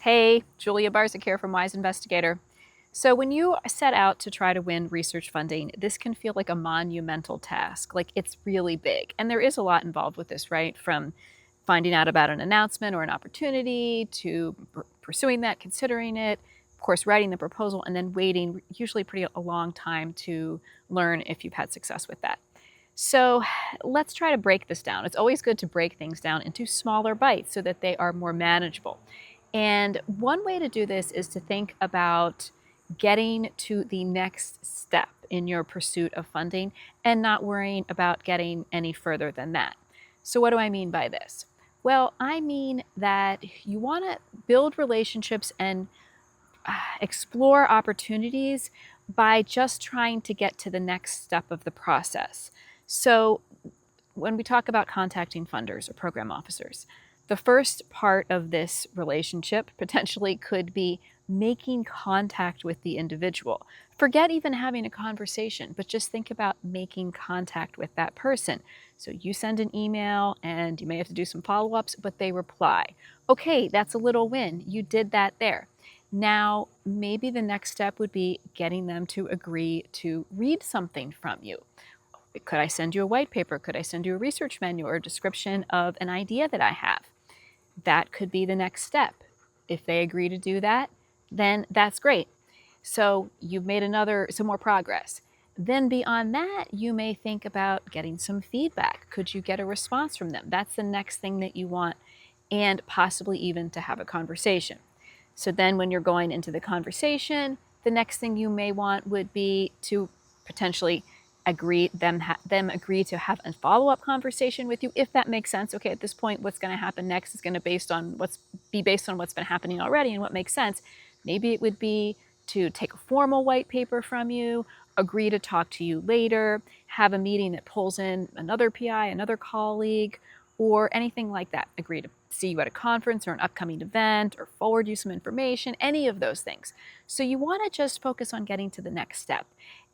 Hey, Julia Barzyk here from Wise Investigator. So, when you set out to try to win research funding, this can feel like a monumental task. Like it's really big. And there is a lot involved with this, right? From finding out about an announcement or an opportunity to pursuing that, considering it, of course, writing the proposal, and then waiting usually pretty a long time to learn if you've had success with that. So, let's try to break this down. It's always good to break things down into smaller bites so that they are more manageable. And one way to do this is to think about getting to the next step in your pursuit of funding and not worrying about getting any further than that. So, what do I mean by this? Well, I mean that you want to build relationships and explore opportunities by just trying to get to the next step of the process. So, when we talk about contacting funders or program officers, the first part of this relationship potentially could be making contact with the individual. Forget even having a conversation, but just think about making contact with that person. So you send an email and you may have to do some follow-ups, but they reply. Okay, that's a little win. You did that there. Now, maybe the next step would be getting them to agree to read something from you. Could I send you a white paper? Could I send you a research manual or a description of an idea that I have? That could be the next step. If they agree to do that, then that's great. So you've made some more progress. Then beyond that, you may think about getting some feedback. Could you get a response from them? That's the next thing that you want, and possibly even to have a conversation. So then when you're going into the conversation, the next thing you may want would be to potentially them agree to have a follow-up conversation with you, if that makes sense. Okay, at this point, what's going to happen next is going to be based on what's been happening already and what makes sense. Maybe it would be to take a formal white paper from you, agree to talk to you later, have a meeting that pulls in another PI, another colleague, or anything like that. Agree to see you at a conference or an upcoming event, or forward you some information, any of those things. So you want to just focus on getting to the next step.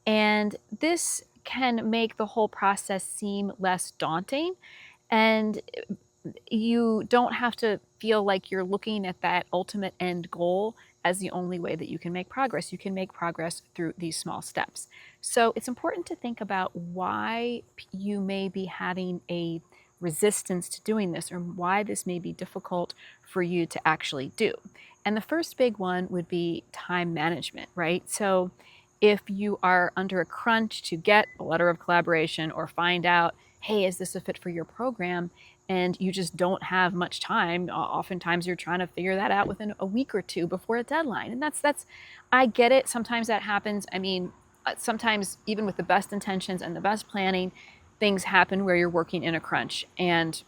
And this can make the whole process seem less daunting, and you don't have to feel like you're looking at that ultimate end goal as the only way that you can make progress. You can make progress through these small steps. So it's important to think about why you may be having a resistance to doing this, or why this may be difficult for you to actually do. And the first big one would be time management, right? So if you are under a crunch to get a letter of collaboration or find out, hey, is this a fit for your program? And you just don't have much time. Oftentimes you're trying to figure that out within a week or two before a deadline. And I get it. Sometimes that happens. I mean, sometimes even with the best intentions and the best planning, things happen where you're working in a crunch, and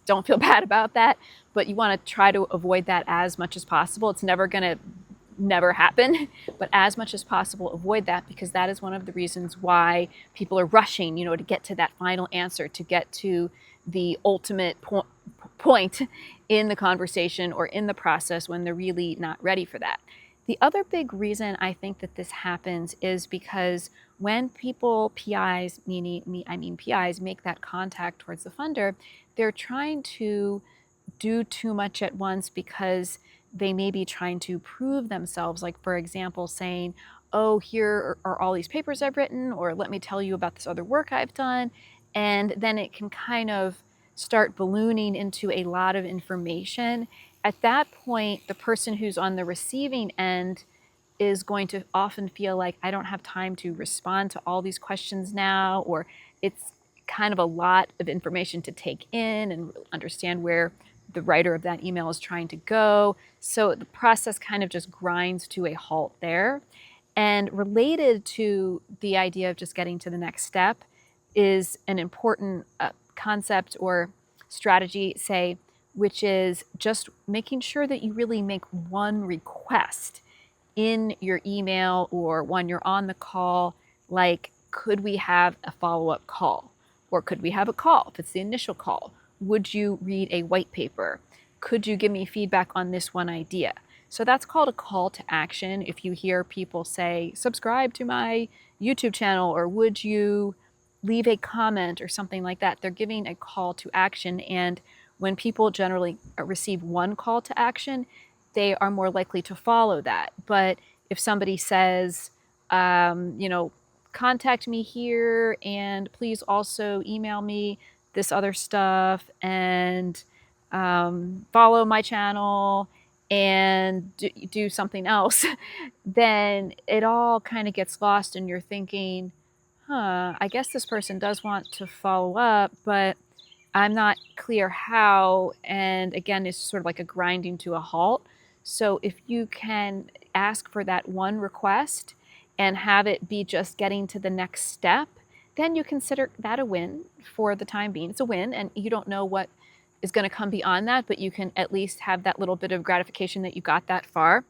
don't feel bad about that. But you want to try to avoid that as much as possible. It's never going to never happen, but as much as possible avoid that, because that is one of the reasons why people are rushing, to get to that final answer, to get to the ultimate point in the conversation or in the process, when they're really not ready for that. The other big reason I think that this happens is because when PIs, PIs, make that contact towards the funder, they're trying to do too much at once, because they may be trying to prove themselves, like, for example, saying, oh, here are all these papers I've written, or let me tell you about this other work I've done. And then it can kind of start ballooning into a lot of information. At that point, the person who's on the receiving end is going to often feel like, I don't have time to respond to all these questions now, or it's kind of a lot of information to take in and understand where the writer of that email is trying to go. So the process kind of just grinds to a halt there. And related to the idea of just getting to the next step is an important concept or strategy, say, which is just making sure that you really make one request in your email, or when you're on the call, like, could we have a follow-up call? Or could we have a call if it's the initial call? Would you read a white paper? Could you give me feedback on this one idea? So that's called a call to action. If you hear people say, subscribe to my YouTube channel, or would you leave a comment or something like that, they're giving a call to action. And when people generally receive one call to action, they are more likely to follow that. But if somebody says, you know, contact me here and please also email me this other stuff and follow my channel and do something else, then it all kind of gets lost and you're thinking, I guess this person does want to follow up, but I'm not clear how. And again, it's sort of like a grinding to a halt. So if you can ask for that one request and have it be just getting to the next step, then you consider that a win for the time being. It's a win, and you don't know what is going to come beyond that, but you can at least have that little bit of gratification that you got that far.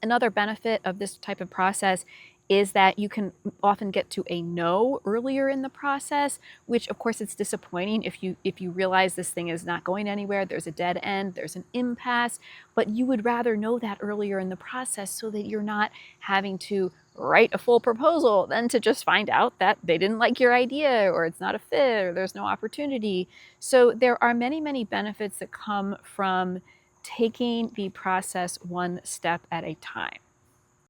Another benefit of this type of process is that you can often get to a no earlier in the process, which of course it's disappointing if you realize this thing is not going anywhere, there's a dead end, there's an impasse, but you would rather know that earlier in the process so that you're not having to write a full proposal than to just find out that they didn't like your idea or it's not a fit or there's no opportunity. So there are many, many benefits that come from taking the process one step at a time.